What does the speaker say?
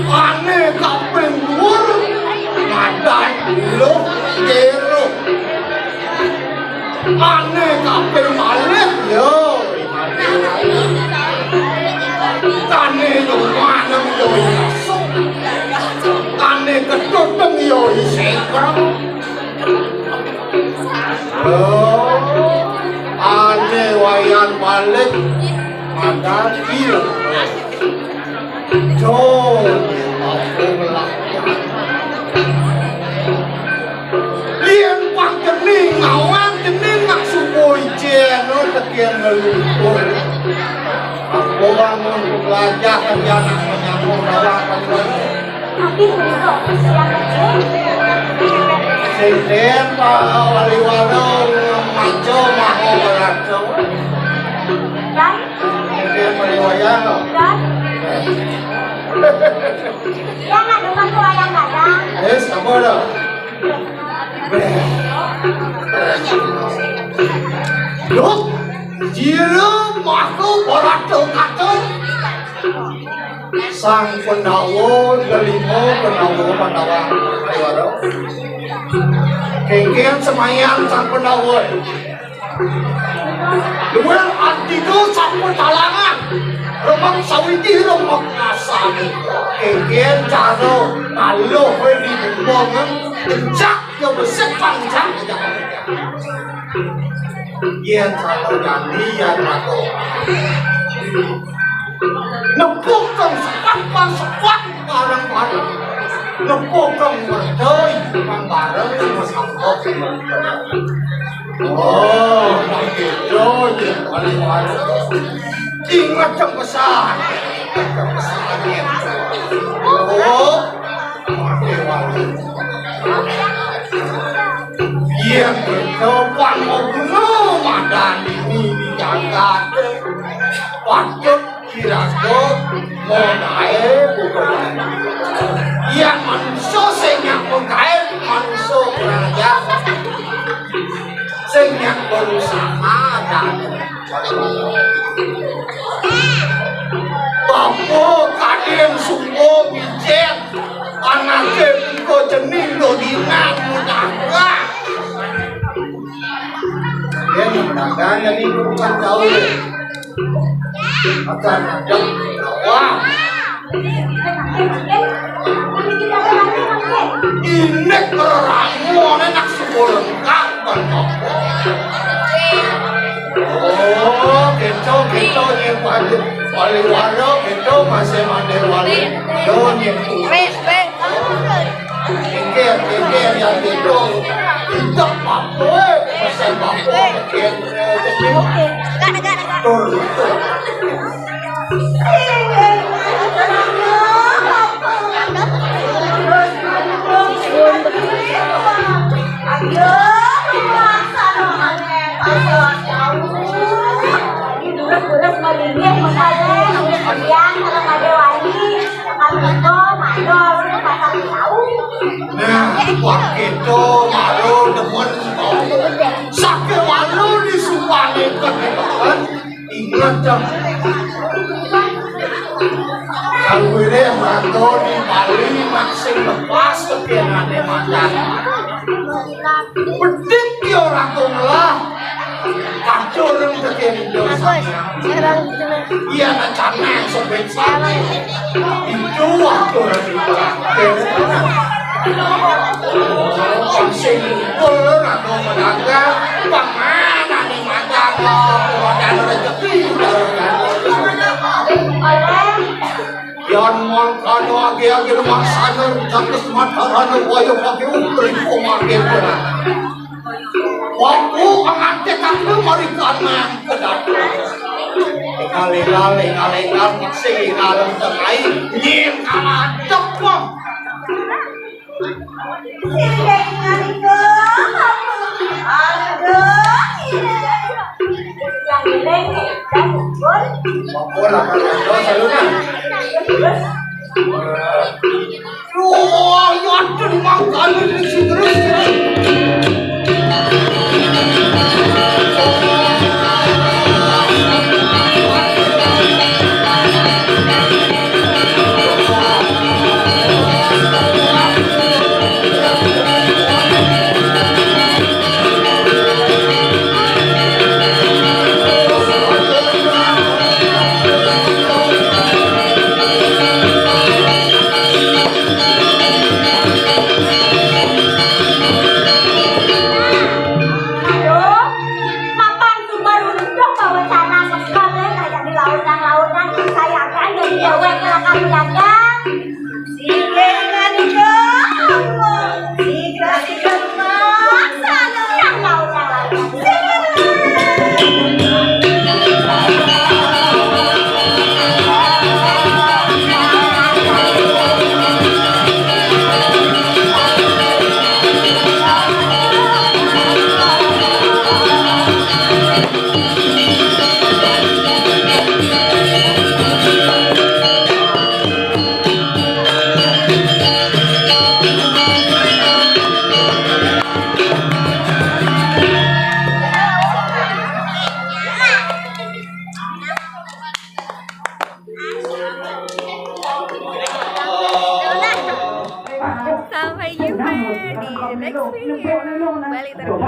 Aneh kaping dhuwur ngadan lho jero. Aneh kaping malih yo. Tane yo maneng yo iso. Tane ketuteng yo isih kreng. Aneh wayan balik ngadan iya. Liên quan kening ngawan kening nak subuh ijen no tekian ngelumpur. Aku bangun belajar dan anak menyambung dalam pagi. Tapi untuk siang Siden Pak Wali Warung maco maho beraco. dan Siden Wali Wayang. jangan dengan wayang gadang. Sama dah. Loh, jiro maku beraco kaco. Sang Pendawa kelima Pendawa Pandawa Ayo kengkian semayan sang Pendawa luar antiku sampun talangan remang sawiti remang asam kengkian caro kalau di bumbongan kencak yang besar panjang yang kalau gantian atau nepukkan sepat bareng-bareng nepukkan berdoi bareng sama sangkot oh begitu yang paling baru ingat yang besar oh yang berdepan mau madan ini dijaga patut kira-kira mau naik bukan yang manusia senyak mengkait manusia beraja senyak berusaha dan bapak kadang sungguh bijen anaknya kau jenis lo dinang mudah dia mudah jadi bukan jauh akan ada wah ini keramu enak sekolah kapan oh gitu yang wali waro gitu masih mandir wali don yang kengker yang gitu tidak apa-apa masih apa-apa nah, waktu itu malu demen sakit malu disumpahkan ingat jam kalau ini merantau di Bali maksing lepas kekiangannya makan pedik di orang tua kacau orang kekian dosanya iya rencana sobek sana itu waktu orang tua maksing orang atau menangga bagaimana nih makan dan rezeki yang mengkano agi-agi maksana tapi sematara waya pakai umri kumakin berat waktu mengantik aku mari kanan ke dapur kali-kali maksing dalam tengah nyim kalah cepok Aduh, Bola kalian dosa lu kan? Wah, yakin makan di situ terus. Aduh, kapan tuh baru udah bawa sana sekali kayak di lautan-lautan sayangkan jadi cewek kalau kamu dagang. Siga maksa yang lautan. Sampai jumpa di next video. Balik terus.